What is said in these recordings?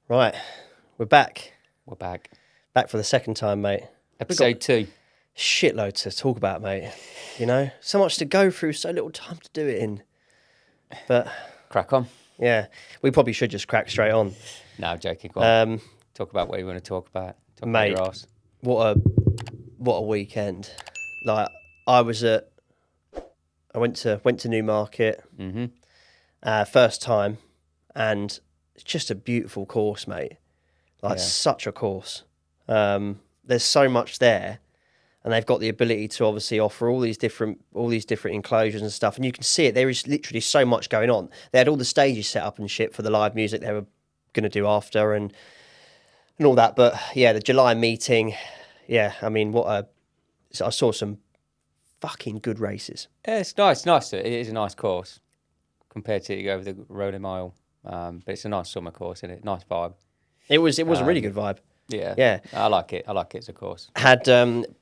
Right, we're back. We're back. Back for the second time, mate. Episode 2. Shitload to talk about, mate. You know, so much to go through, so little time to do it in. But Crack on. yeah, we probably should just crack straight on. No, joking. Go on. Talk about what you want to talk about. Talk Mate, about your arse. what a weekend! Like I went to Newmarket, first time, and it's just a beautiful course, mate. Like such a course. There's so much there, and they've got the ability to obviously offer all these different enclosures and stuff. And you can see it. There is literally so much going on. They had all the stages set up and shit for the live music they were going to do after and all that. But yeah, the July meeting. Yeah, I mean, I saw some fucking good races. Yeah, it's nice. It is a nice course compared to you go over the Rolling Mile. But it's a nice summer course, isn't it? Nice vibe. It was a really good vibe. Yeah. I like it as a course. Had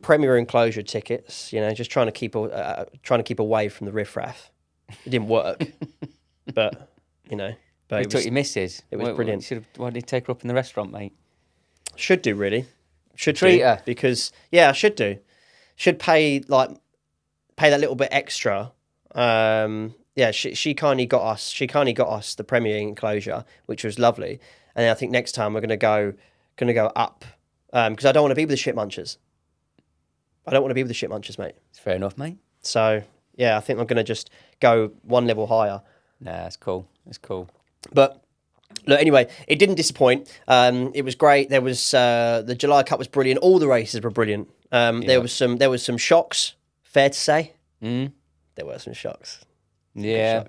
Premier enclosure tickets, you know, just trying to keep away from the riffraff. It didn't work, but you know. But you took your missus. It was brilliant. Why did you take her up in the restaurant, mate? Should do, really. Should treat do, her because I should do. Should pay that little bit extra. Yeah, she kindly got us. She kindly got us the Premier enclosure, which was lovely. And I think next time we're gonna go up because I don't want to be with the shit munchers. Mate. It's fair enough, mate. So yeah, I think I'm gonna just go one level higher. Nah, that's cool. But look, anyway, it didn't disappoint. It was great. There was the July Cup was brilliant. All the races were brilliant. There was some shocks. Fair to say. There were some shocks. Yeah.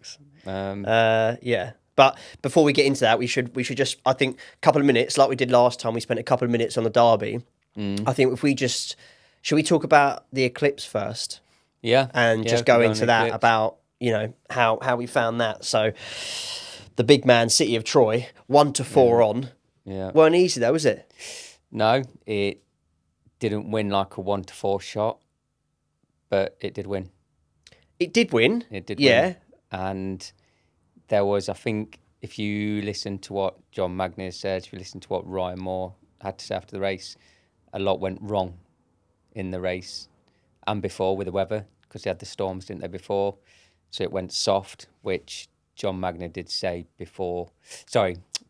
Yeah. But before we get into that, we should just, I think, a couple of minutes, like we did last time. We spent a couple of minutes on the Derby. I think if we just, should we talk about the Eclipse first? Yeah. And just go into that Eclipse. About, you know, how we found that. So the big man, City of Troy, 1-4 on. Yeah. Weren't easy though, was it? No, it didn't win like a 1-4 shot, but it did win. It did win. Win. And there was, I think, if you listen to what John Magnier said, if you listen to what Ryan Moore had to say after the race, a lot went wrong in the race and before with the weather, because they had the storms, didn't they, before? So it went soft, which John Magnier did say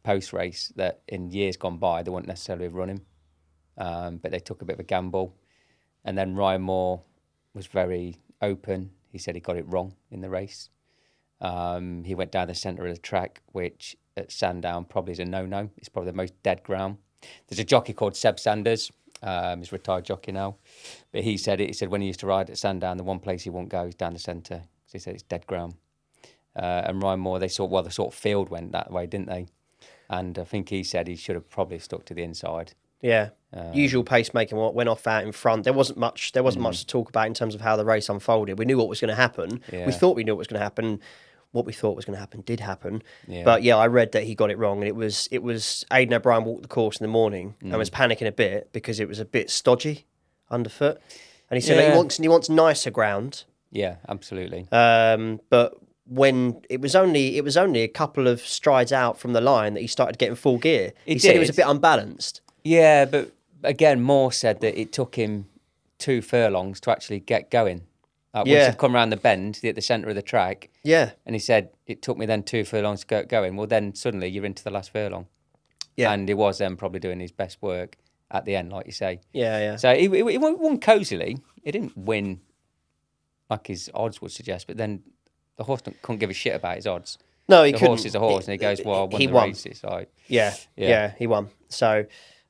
post-race, that in years gone by, they wouldn't necessarily have run him, but they took a bit of a gamble. And then Ryan Moore was very open. He said he got it wrong in the race. He went down the centre of the track, which at Sandown probably is a no-no. It's probably the most dead ground. There's a jockey called Seb Sanders. He's a retired jockey now. But he said when he used to ride at Sandown, the one place he won't go is down the centre. So he said it's dead ground. And Ryan Moore, the sort of field went that way, didn't they? And I think he said he should have probably stuck to the inside. Yeah. Usual pacemaking went off out in front. There wasn't much to talk about in terms of how the race unfolded. We knew what was going to happen. Yeah. We thought we knew what was going to happen. What we thought was going to happen did happen. Yeah. But yeah, I read that he got it wrong, and it was Aidan O'Brien walked the course in the morning and was panicking a bit because it was a bit stodgy underfoot, and he said he wants nicer ground. Yeah, absolutely. But when it was only a couple of strides out from the line that he started getting full gear. He said he was a bit unbalanced. Yeah, but again, Moore said that it took him 2 furlongs to actually get going. Once he'd come around the bend at the centre of the track. Yeah. And he said, it took me then 2 furlongs to get going. Well, then suddenly you're into the last furlong. Yeah. And he was then probably doing his best work at the end, like you say. Yeah, yeah. So he won cosily. He didn't win like his odds would suggest, but then the horse couldn't give a shit about his odds. No, he couldn't. The horse is a horse, and he goes, well, I won the race. It's like, yeah, he won. So...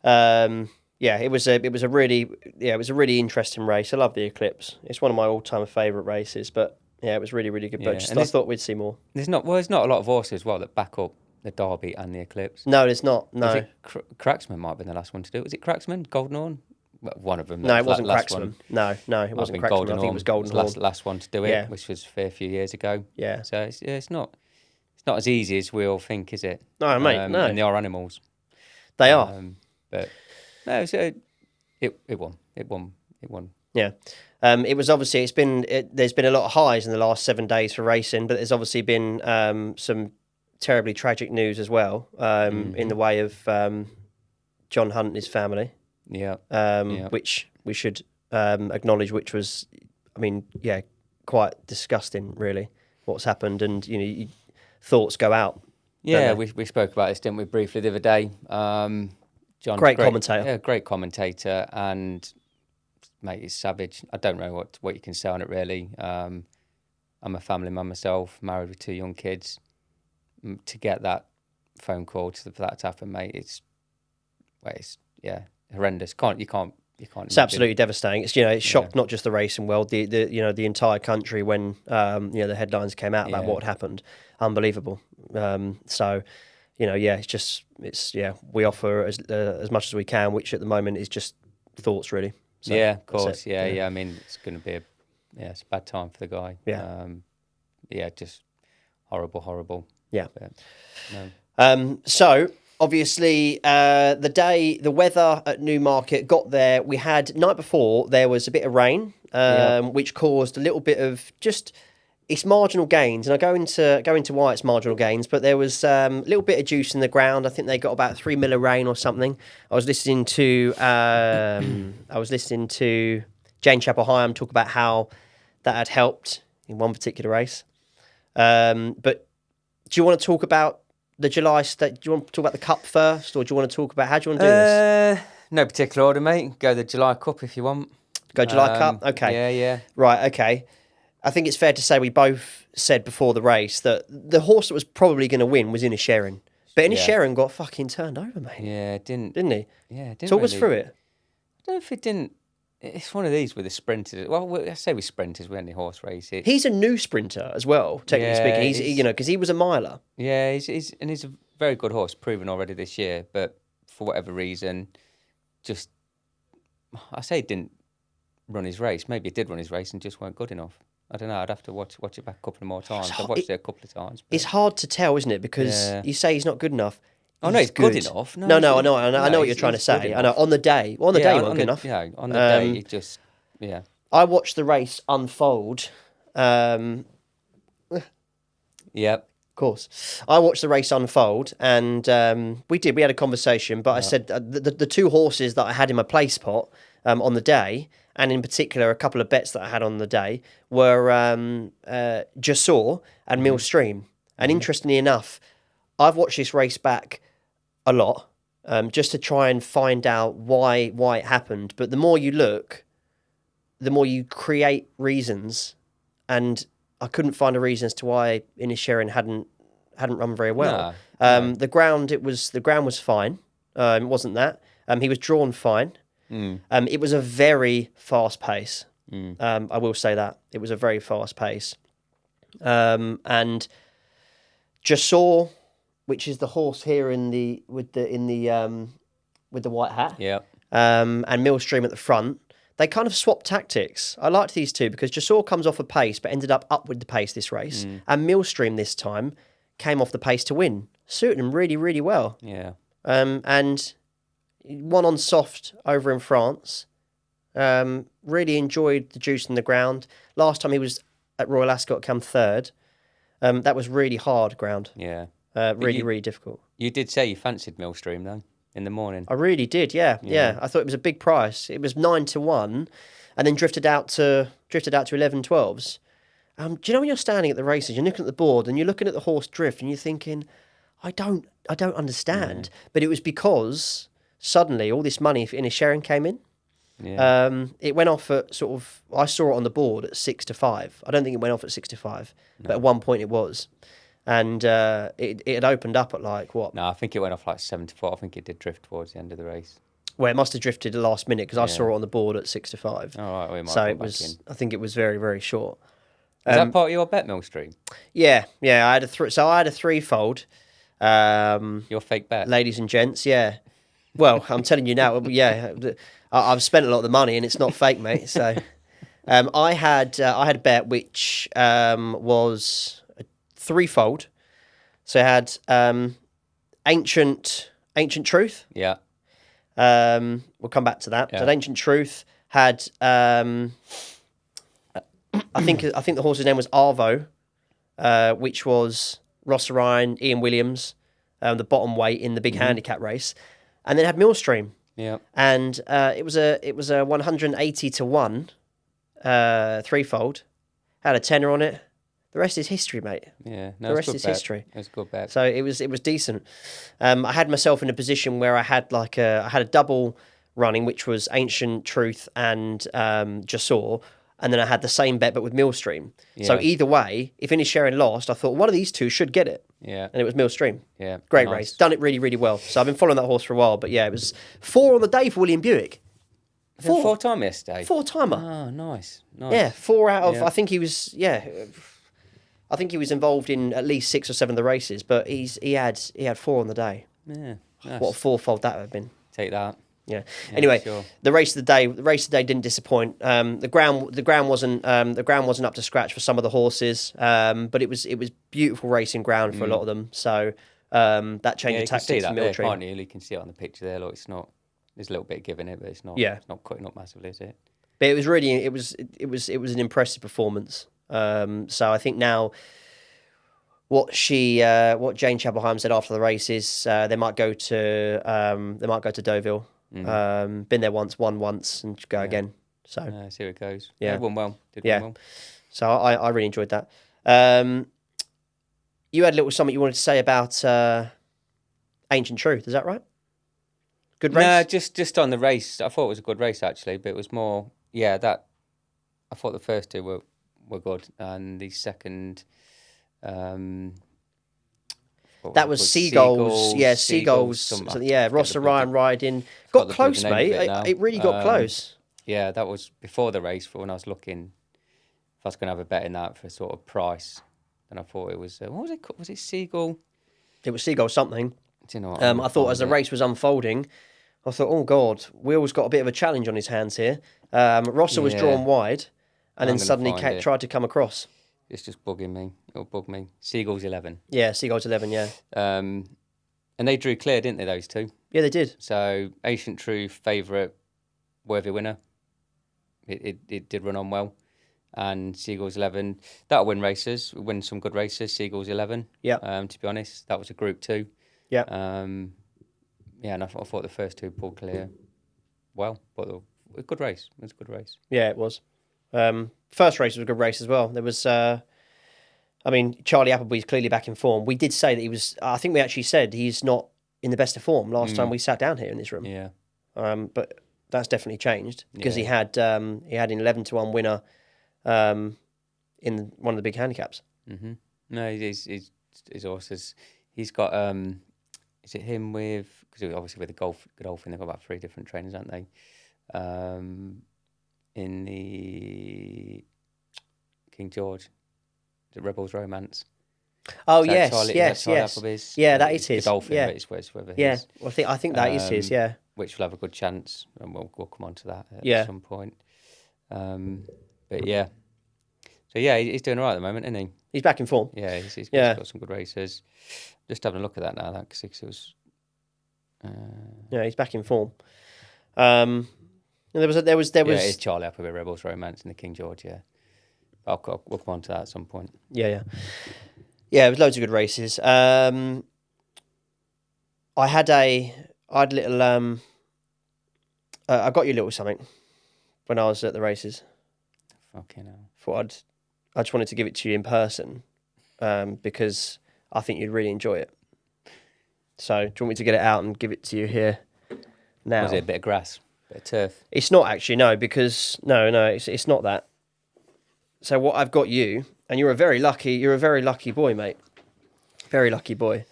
it was a really interesting race. I love the Eclipse. It's one of my all-time favourite races. But yeah, it was really, really good. But I thought we'd see more. There's not a lot of horses as well that back up the Derby and the Eclipse. No, there's not. No, Cracksman might have been the last one to do it. Was it Cracksman? Goldenhorn? Well, one of them. No, it wasn't Cracksman. No, it wasn't Cracksman. I think it was Goldenhorn. Last one to do it, which was a fair few years ago. Yeah. So it's not as easy as we all think, is it? No, mate. No. And they are animals. They are. But no, so it won. Yeah. It was obviously there's been a lot of highs in the last 7 days for racing, but there's obviously been some terribly tragic news as well, in the way of John Hunt and his family. Yeah. Which we should acknowledge, which was, I mean, quite disgusting, really, what's happened, and thoughts go out. Yeah, we spoke about this, didn't we, briefly the other day? John's great commentator. Yeah, great commentator, and mate, he's savage. I don't know what you can say on it, really. I'm a family man myself, married with 2 young kids. To get that phone call for that to happen, mate, it's horrendous. You can't. It's absolutely devastating. It's shocked not just the racing world, the entire country when the headlines came out about what had happened. Unbelievable. We offer as much as we can, which at the moment is just thoughts, really. So, yeah, of course. Yeah. I mean, it's going to be it's a bad time for the guy. Yeah. Just horrible. Yeah. But, no. So obviously, the weather at Newmarket got there. We had night before there was a bit of rain, which caused a little bit of it's marginal gains, and I go into why it's marginal gains. But there was a little bit of juice in the ground. I think they got about 3 mil of rain or something. I was listening to Jane Chapel-Hyam talk about how that had helped in one particular race. But do you want to talk about the July state? Do you want to talk about the Cup first, or do you want to talk about how do you want to do this? No particular order, mate. Go the July Cup if you want. Go July Cup? Okay. Yeah. Right, okay. I think it's fair to say we both said before the race that the horse that was probably going to win was Inisherin. But Inisherin got fucking turned over, mate. Yeah, it didn't. Didn't he? Yeah, it didn't. Talk us through it. I don't know if it didn't. It's one of these with the sprinters. Well, I say with sprinters, with any horse race. He's a new sprinter as well, technically speaking. He's because he was a miler. Yeah, he's a very good horse, proven already this year. But for whatever reason, I say he didn't run his race. Maybe he did run his race and just weren't good enough. I don't know. I'd have to watch it back a couple more times. I've watched it a couple of times. But... It's hard to tell, isn't it? Because you say he's not good enough. Oh no, he's good enough. No, I know what you're trying to say. I know on the day, he wasn't good enough. Yeah, on the day, he just I watched the race unfold. Yep. Of course, I watched the race unfold, and we had a conversation. But I said the 2 horses that I had in my place pot on the day, and in particular a couple of bets that I had on the day were Jassor and Millstream. And interestingly enough, I've watched this race back a lot, just to try and find out why it happened. But the more you look, the more you create reasons, and I couldn't find a reason as to why Inisherin hadn't run very well. No. The ground was fine. It wasn't that. He was drawn fine. It was a very fast pace. I will say that it was a very fast pace. And Jassor, which is the horse here with the white hat. Yeah. And Millstream at the front. They kind of swapped tactics. I liked these two because Jassor comes off a pace but ended up with the pace this race. And Millstream this time came off the pace to win. Suited him really, really well. Yeah. And won on soft over in France. Really enjoyed the juice in the ground. Last time he was at Royal Ascot, came third. That was really hard ground. Yeah. Really difficult. You did say you fancied Millstream though in the morning. I really did. Yeah. I thought it was a big price. It was 9-1, and then drifted out to 11-12s. Do you know when you're standing at the races, you're looking at the board and you're looking at the horse drift, and you're thinking, I don't understand. But it was because suddenly all this money for Inisherin came in. Yeah. It went off at I saw it on the board at 6-5. I don't think it went off at 6-5, but at one point it was. And it had opened up at like what? No, I think it went off like 7-4. I think it did drift towards the end of the race. Well, it must have drifted the last minute because I saw it on the board at 6-5. All right, we might so it was. I think it was very, very short. Is that part of your bet, Millstream? Yeah. I had a threefold. Your fake bet, ladies and gents. Yeah. Well, I'm telling you now. Yeah, I've spent a lot of the money and it's not fake, mate. So, I had a bet which was a threefold. So I had ancient truth. Yeah. We'll come back to that. Yeah. So ancient truth had I think the horse's name was Arvo, which was Ross Ryan, Ian Williams, the bottom weight in the big handicap race, and then had Millstream. Yeah. And it was a 180 to 1 threefold. Had a tenner on it. The rest is history, mate. Yeah, no, the rest is history. It was a good bet. So it was decent. I had myself in a position where I had a double running, which was Ancient Truth and Jasor, and then I had the same bet but with Millstream. Yeah. So either way, if Inisherin lost, I thought one of these two should get it. Yeah. And it was Millstream. Yeah. Great nice. race. Done it really, really well. So I've been following that horse for a while. But yeah, it was 4 on the day for William Buick. Four-time yesterday. 4-timer. Oh, nice. Yeah, 4 out of, Yeah. I think he was involved in at least 6 or 7 of the races, but he had 4 on the day. Yeah. Nice. What a fourfold that would have been. Take that. Yeah. Anyway, sure. the race of the day didn't disappoint. The ground wasn't up to scratch for some of the horses, but it was beautiful racing ground for a lot of them. So that change of tactics for Millstream. Can't you? You can see it on the picture there. Look, it's not. There's a little bit of giving it, but it's not. Yeah. It's not cutting up massively, is it? But it was really it was an impressive performance. So I think now what Jane Chapelheim said after the race is they might go to Deauville. Been there once, won once, and go again. So see how it goes. Yeah. Won well. Won well. So I really enjoyed that. You had a little something you wanted to say about Ancient Truth, is that right? Good race? No, just on the race. I thought it was a good race actually, but it was more that I thought the first two were good, and the second that was Seagulls. Yeah, Seagulls. Ross Ryan riding. Got close, mate. It really got close. Yeah, that was before the race. For when I was looking, if I was going to have a bet in that for sort of price, and I thought it was what was it called? Was it Seagull? It was Seagull something. Do you know what I thought as the race was unfolding, I thought, oh God, Will's got a bit of a challenge on his hands here. Rosser was drawn wide, and then suddenly tried to come across. It's just bugging me. It'll bug me. Seagulls 11. Yeah, Seagulls 11, yeah. And they drew clear, didn't they, those two? Yeah, they did. So, Ancient Truth, favourite, worthy winner. It did run on well. And Seagulls 11, that'll win races, win some good races. Seagulls 11. Yeah. To be honest, that was a Group 2. Yeah. And I thought the first two pulled clear well. But a good race. It was a good race. Yeah, it was. First race was a good race as well. There was, Charlie Appleby's clearly back in form. We did say that he was. I think we actually said he's not in the best of form last time we sat down here in this room. Yeah. But that's definitely changed because he had an 11-1 winner, in one of the big handicaps. Mm-hmm. No, his horses. He's got. Is it him with? Because obviously with the golfing, they've got about 3 different trainers, haven't they? In the King George, the Rebels Romance. Oh So yes, Charlie yes. Appleby's, Yeah, that is his. Godolphin, Yeah. but it's whether Yeah, his, well, I think that is his. Yeah, which will have a good chance, and we'll come on to that Yeah. some point. But yeah, so yeah, he's doing all right at the moment, isn't he? he's back in form. Yeah, he's Yeah. got some good races. Just having a look at that now, because it was. Yeah, he's back in form. And there was. Yeah, it's Charlie Appleby Rebels Romance in the King George. Yeah, we'll come on to that at some point. Yeah. It was loads of good races. I had a little. I got you a little something when I was at the races. Fucking hell. I just wanted to give it to you in person, because I think you'd really enjoy it. So, do you want me to get it out and give it to you here now? Was it a bit of grass, bit of turf? It's not actually, no, because it's not that. So what I've got you, and you're a very lucky boy, mate. Very lucky boy.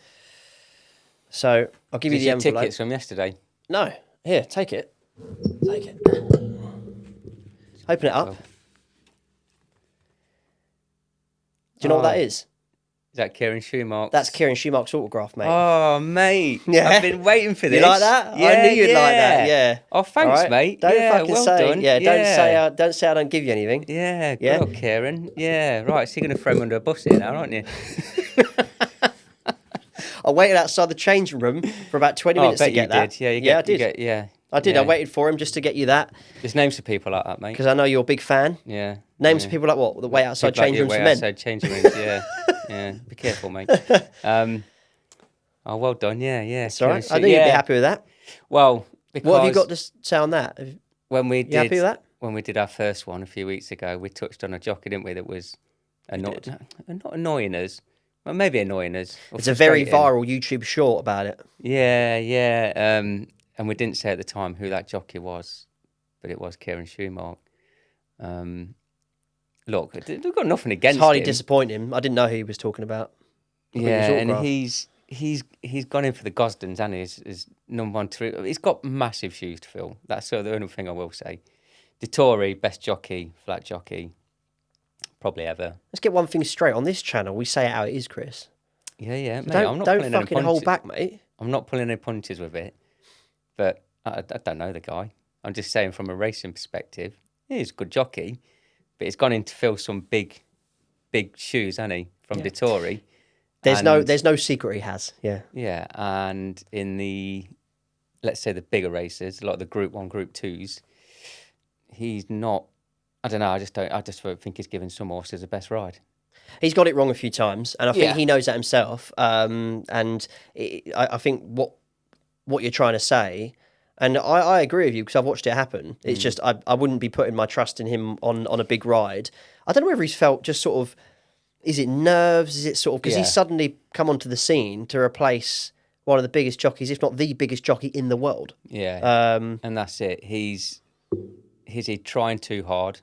So I'll give you the envelope. Tickets from yesterday? No, here, take it. Take it. Open it up. Oh. Do you know what that is? Is that Kieran Schumacher? That's Kieran Schumacher's autograph, mate. Oh, mate. Yeah. I've been waiting for this. You like that? Yeah, I knew you'd like that, yeah. Oh, thanks, Right? mate. Don't yeah, fucking well say, done. don't say I don't give you anything. Yeah, good Yeah? luck, Kieran. Yeah, right. So you're going to throw him under a bus here now, aren't you? I waited outside the changing room for about 20 minutes I to bet get you that. did. Yeah, I did. Yeah. I did. Yeah. I waited for him just to get you that There's names for people like that, mate. because I know you're a big fan. Yeah. Names for people like what? The way outside People like change you, rooms for way men. outside changing rooms, yeah. Yeah. Be careful, mate. Oh, well done. Yeah, yeah. It's all right. I knew you'd be happy with that. Well, because What have you got to say on that? when we You happy with that? when we did our first one a few weeks ago, we touched on a jockey, didn't we? That was not annoying us. Well, maybe annoying us. It's a very frustrating. viral YouTube short about it. Yeah, yeah. And we didn't say at the time who that jockey was, but it was Kieran Schumacher. Look, we've got nothing against It's highly him. disappointing. I didn't know who he was talking about. Yeah, and he's gone in for the Gosdens, and his number 1 3. He's got massive shoes to fill. That's the only thing I will say. Dettori, best jockey, flat jockey, probably ever. Let's get one thing straight. On this channel, we say it how it is, Chris. Yeah, yeah. So Mate, don't I'm not don't pulling any fucking hold punches. back, mate. I'm not pulling any punches with it, but I don't know the guy. I'm just saying from a racing perspective, he's a good jockey, but he's gone in to fill some big shoes, hasn't he, from Dettori. There's no secret he has. Yeah. Yeah, and in the, let's say the bigger races, a lot of the Group 1, Group 2s, he's not, I don't know, I just think he's given some horses the best ride. He's got it wrong a few times, and I think he knows that himself. I think what you're trying to say, and I agree with you because I've watched it happen. It's just I wouldn't be putting my trust in him on a big ride. I don't know whether he's felt just sort of, is it nerves? Is it sort of because he's suddenly come onto the scene to replace one of the biggest jockeys, if not the biggest jockey in the world? Yeah, and that's it. Is he trying too hard?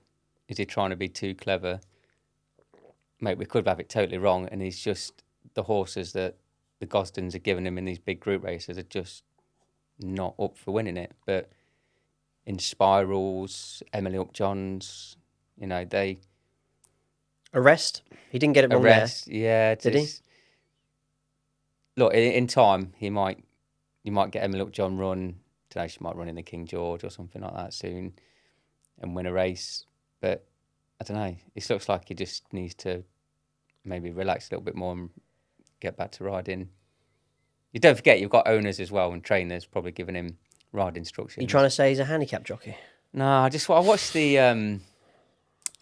Is he trying to be too clever? Mate, we could have it totally wrong, and he's just, the horses that the Gosdens are giving him in these big group races are just not up for winning it. But in Spirals, Emily Upjohns, they... Arrest? He didn't get it wrong Arrest, yeah. Did he? Look, in time, you might get Emily Upjohn run, today she might run in the King George or something like that soon and win a race. But I don't know. It looks like he just needs to maybe relax a little bit more and get back to riding. You don't forget, you've got owners as well and trainers probably giving him ride instructions. You trying to say he's a handicap jockey? No, I watched the,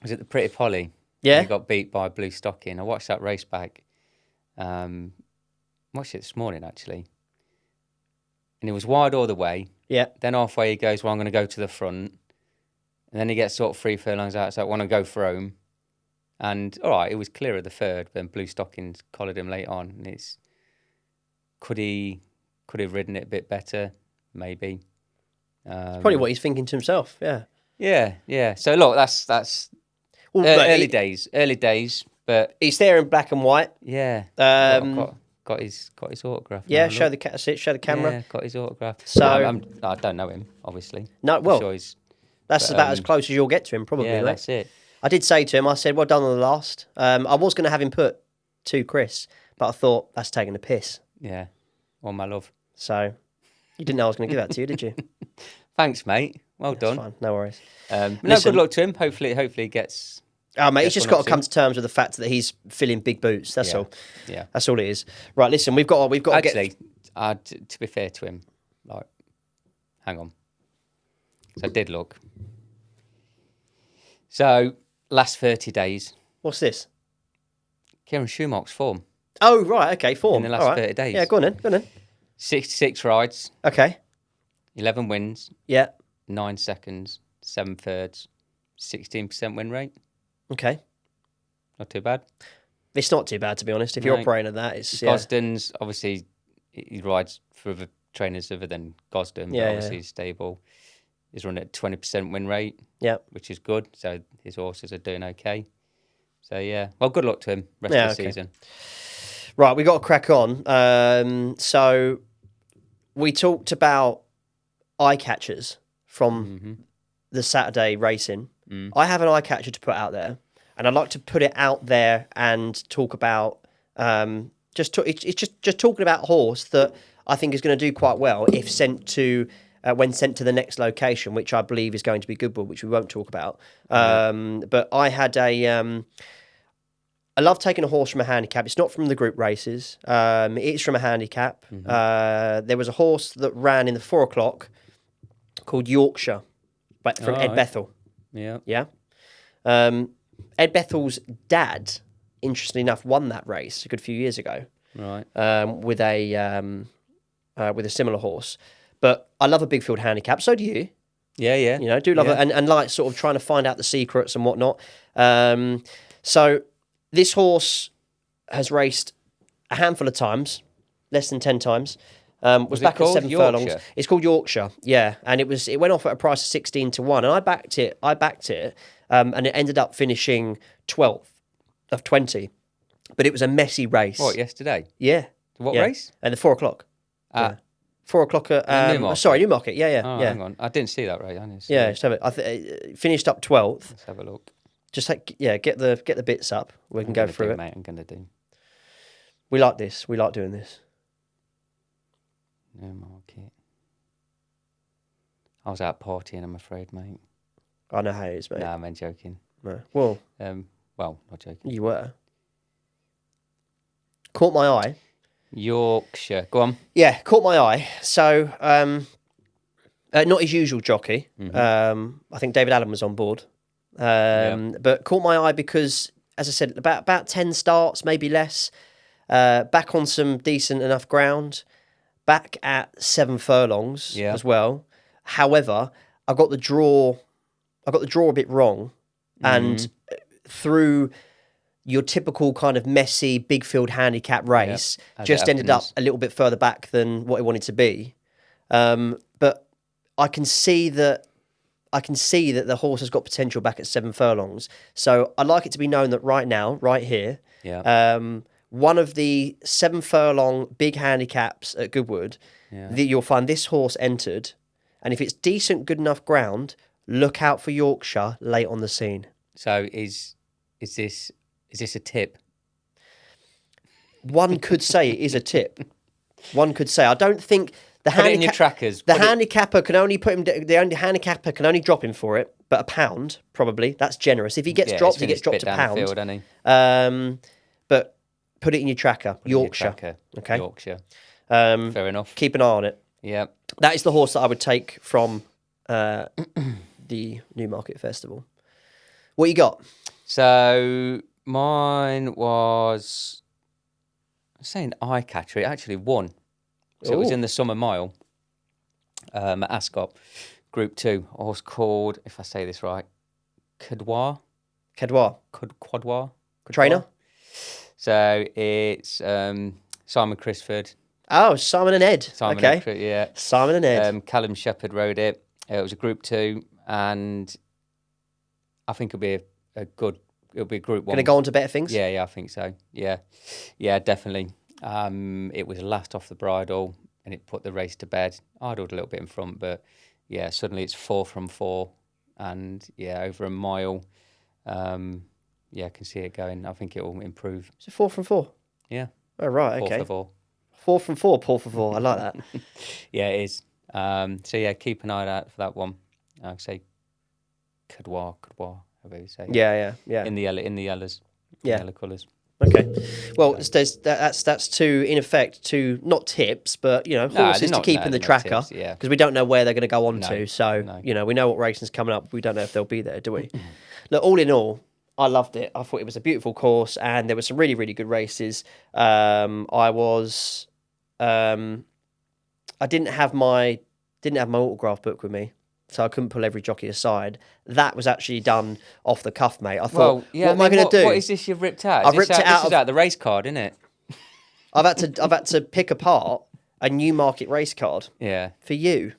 was it the Pretty Polly? Yeah. He got beat by Blue Stocking. I watched that race back. Watched it this morning, actually. And he was wide all the way. Yeah. Then halfway he goes, well, I'm going to go to the front. And then he gets sort of 3 furlongs out, so I want to go for home. And, all right, it was clear of the third, but then Blue Stockings collared him late on. And could he have ridden it a bit better? Maybe. It's probably what he's thinking to himself, yeah. Yeah, yeah. So, look, that's Well, early days, but... He's there in black and white. Yeah. Got his autograph. Yeah, show the camera. Yeah, got his autograph. So I don't know him, obviously. No, well, sure that's about as close as you'll get to him, probably. Yeah, right? that's it. I did say to him, I said, well done on the last. I was going to have him put to Chris, but I thought that's taking a piss. Yeah, all my love. So you didn't know I was going to give that to you, did you? Thanks, mate. Well done. Fine, no worries. Good luck to him. Hopefully he gets... Oh, mate, he's just got to come to terms with the fact that he's filling big boots. That's all. Yeah. That's all it is. Right, listen, we've got Actually, to be fair to him, like, hang on. So I did look. So, last 30 days. What's this? Kieran Schumacher's form. Oh, right, okay, form. In the last 30 days. Yeah, go on then. 66 rides. Okay. 11 wins. Yeah. 9 seconds. 7 thirds. 16% win rate. Okay. Not too bad. It's not too bad, to be honest. If you're operating at that, it's... Gosden's, obviously, he rides for other trainers other than Gosden, but obviously he's stable. He's running at 20% win rate, which is good. So his horses are doing okay. So, yeah. Well, good luck to him rest of the season. Right, we got to crack on. So we talked about eye catchers from the Saturday racing. I have an eye catcher to put out there, and I'd like to put it out there and talk about it's just talking about a horse that I think is going to do quite well if sent to when sent to the next location, which I believe is going to be Goodwood, which we won't talk about. But I had I love taking a horse from a handicap. It's not from the group races. It's from a handicap. There was a horse that ran in the 4 o'clock called Yorkshire, but from Ed right. Bethel. Yeah. Yeah. Ed Bethel's dad, interestingly enough, won that race a good few years ago. Right. With a similar horse. But I love a big field handicap. So do you. Yeah, yeah. You know, do love it, and like sort of trying to find out the secrets and whatnot. So this horse has raced a handful of times, less than 10 times. Was back at 7 furlongs. It's called Yorkshire, yeah, and it went off at a price of 16-1, and I backed it, and it ended up finishing 12th of 20, but it was a messy race. What, yesterday? Yeah. What race? At the 4 o'clock. Yeah. 4 o'clock at Newmarket. Yeah. Hang on, I didn't see that race. Just have it. Finished up 12th. Let's have a look. Just get the bits up. We can go through it, mate. I'm gonna do. We like this. We like doing this. Newmarket. I was out partying, I'm afraid, mate. I know how it is, mate. Nah, I'm joking. No. Well, not joking. You were. Caught my eye. Yorkshire. Go on. Yeah, caught my eye. So, not his usual jockey. Mm-hmm. I think David Allen was on board. But caught my eye because, as I said, about 10 starts, maybe less. Back on some decent enough ground. Back at 7 furlongs as well. However, I got the draw a bit wrong, and through your typical kind of messy big field handicap race, just ended up a little bit further back than what it wanted to be. But I can see that the horse has got potential back at 7 furlongs. So I'd like it to be known that right now, right here, one of the 7 furlong big handicaps at Goodwood, that you'll find this horse entered, and if it's decent, good enough ground, look out for Yorkshire late on the scene. So is this a tip? One could say it is a tip. One could say. I don't think the in your trackers. The handicapper can only put him. The handicapper can only drop him for it, but £1 probably. That's generous. If he gets dropped, he gets dropped £1. Field, doesn't he? But put it in your tracker. Yorkshire. Okay. Yorkshire. Fair enough. Keep an eye on it. Yeah. That is the horse that I would take from the Newmarket Festival. What you got? So mine was, I'm saying eye catcher. It actually won. So it was in the Summer Mile at Ascot, Group 2. A horse called, if I say this right, Cadwar. Trainer. So it's Simon Crisford. Oh, Simon and Ed. Simon and Ed. Callum Shepherd rode it. It was a Group 2, and I think it'll be it'll be a Group 1. Going to go on to better things? Yeah, I think so. Yeah, definitely. It was last off the bridle, and it put the race to bed. I'd ordered a little bit in front, but yeah, suddenly it's 4 from 4, and over a mile. I can see it going. I think it will improve. Is it 4 from 4? Yeah. Oh, right, okay. 4 for 4. 4 from 4, Paul for 4. I like that. Yeah, it is. Keep an eye out for that one. I'd say Cadwar, however you say it. Yeah. In the yellows. Yellow colours. Okay. Well, that's two, in effect, two, not tips, but, horses to keep in the tracker. Because we don't know where they're going to go on to. So, we know what racing's coming up. We don't know if they'll be there, do we? Look, all in all, I loved it. I thought it was a beautiful course, and there were some really, really good races. I didn't have my autograph book with me, so I couldn't pull every jockey aside. That was actually done off the cuff, mate. I thought, what am I going to do? What is this you've ripped out? I've ripped it out. This is out the race card, isn't it? I've had to pick apart a Newmarket race card. Yeah. For you.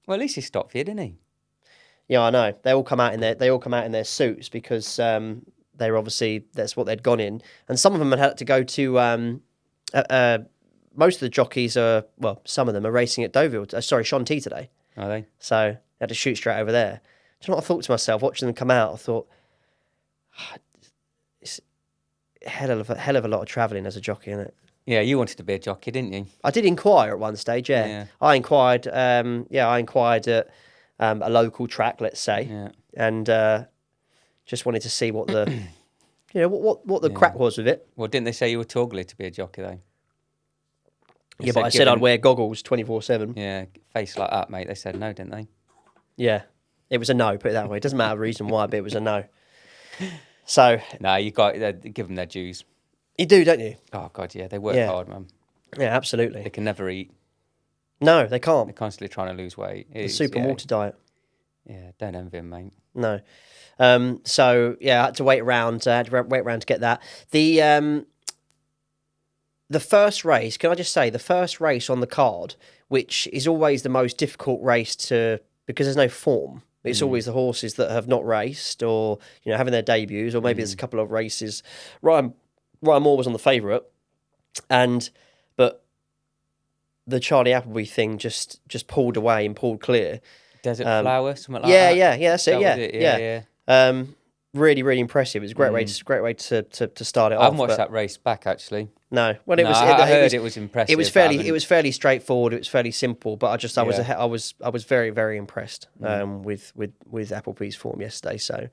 Well, at least he stopped you, didn't he? Yeah, I know. They all come out in their suits because they're obviously, that's what they'd gone in, and some of them had to go to. Most of the jockeys some of them are racing at Deauville. Chantilly today. Are they? So I had to shoot straight over there. Do you know what I thought to myself watching them come out? I thought, it's a hell of a lot of travelling as a jockey, isn't it? Yeah, you wanted to be a jockey, didn't you? I did inquire at one stage. Yeah. I inquired. I inquired at a local track, let's say, and just wanted to see what the, what the crack was with it. Well, didn't they say you were too ugly to be a jockey though? But I said I'd wear goggles 24/7. Yeah, face like that, mate. They said no, didn't they? Yeah, it was a no. Put it that way. It doesn't matter the reason why, but it was a no. So No, you got give them their dues. you do, don't you? Oh God, yeah, they work hard, man. Yeah, absolutely. They can never eat. No, they can't. They're constantly trying to lose weight. The soup and water diet. Yeah, don't envy them, mate. No. So yeah, I had to wait around. To get that. The first race. Can I just say the first race on the card, which is always the most difficult race because there's no form. It's always the horses that have not raced or having their debuts, or maybe there's a couple of races. Ryan Moore was on the favourite, but the Charlie Appleby thing just pulled away and pulled clear. Desert Flower, something like that. Yeah, that's it. Yeah. Really, really impressive. It was a great way to start it off. I haven't watched that race back actually. No, I heard it was impressive. It was fairly straightforward. It was fairly simple, but I was very, very impressed with Appleby's form yesterday. So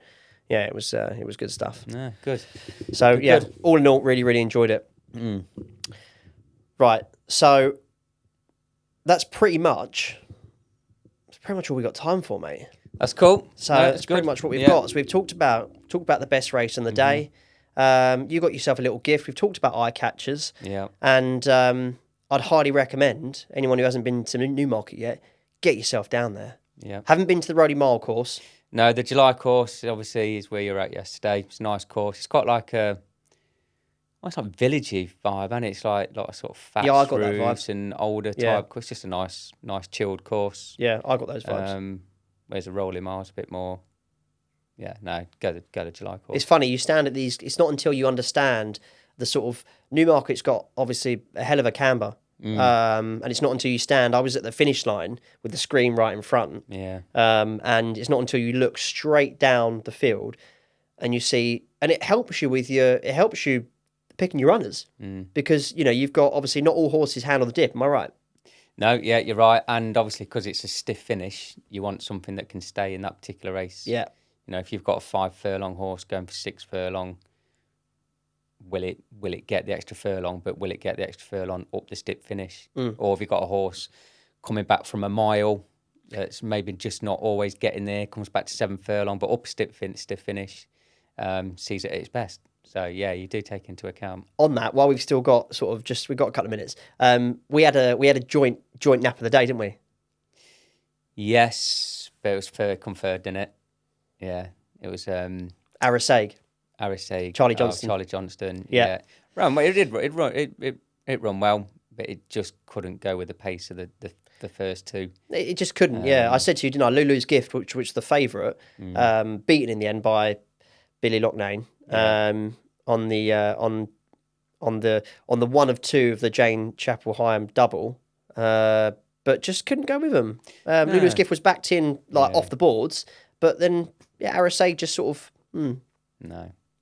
yeah, it was good stuff. Yeah, good. So good. All in all, really, really enjoyed it. Right, so that's pretty much all we got time for, mate. That's cool. So that's pretty much what we've got. So we've talked about the best race on the day. You got yourself a little gift. We've talked about eye catchers. Yeah. And I'd highly recommend anyone who hasn't been to Newmarket yet, get yourself down there. Yeah. Haven't been to the Roddy Mile course? No, the July course obviously is where you're at yesterday. It's a nice course. It's got like it's like villagey vibe, and it's like a sort of fat I got that vibe. And older type. It's just a nice chilled course. Yeah, I got those vibes. Whereas the rolling miles a bit more. Yeah, no, go to July course. It's funny, you stand at these. It's not until you understand the sort of Newmarket's got obviously a hell of a camber, and it's not until you stand. I was at the finish line with the screen right in front. Yeah. And it's not until you look straight down the field, and you see, and it helps you picking your runners because you've got obviously not all horses handle the dip. Am I right? No, yeah, you're right. And obviously, because it's a stiff finish, you want something that can stay in that particular race. Yeah. If you've got a 5 furlong horse going for 6 furlong, will it get the extra furlong? But will it get the extra furlong up the stiff finish? Or have you got a horse coming back from a mile that's maybe just not always getting there, comes back to 7 furlong, but up a stiff finish, sees it at its best? So yeah, you do take into account on that. While we've still got we've got a couple of minutes. We had a joint nap of the day, didn't we? Yes, but it was third, didn't it? Yeah, it was Arisaig, Charlie Johnston. Yeah. It run well, but it just couldn't go with the pace of the first two. It just couldn't. I said to you, didn't I? Lulu's Gift, which was the favourite, beaten in the end by Billy Loughnane. On the 1 of 2 of the Jane Chapel Hyam double, but just couldn't go with him. Lulu's Gift was backed in off the boards, but then Arisaig just sort of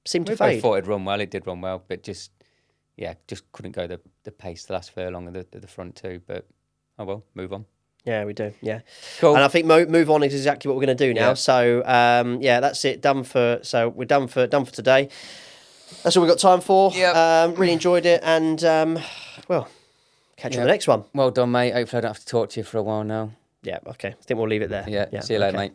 seemed to fade. I thought it run well. It did run well, but just couldn't go the pace the last furlong of the front two. But oh well, move on. Yeah, we do. Yeah, cool. And I think move on is exactly what we're going to do now. Yeah. So that's it. We're done for today. That's all we've got time for. Yeah. Really enjoyed it, and catch you on the next one. Well done, mate. Hopefully I don't have to talk to you for a while now. Yeah. Okay. I think we'll leave it there. Yeah. See you later, mate.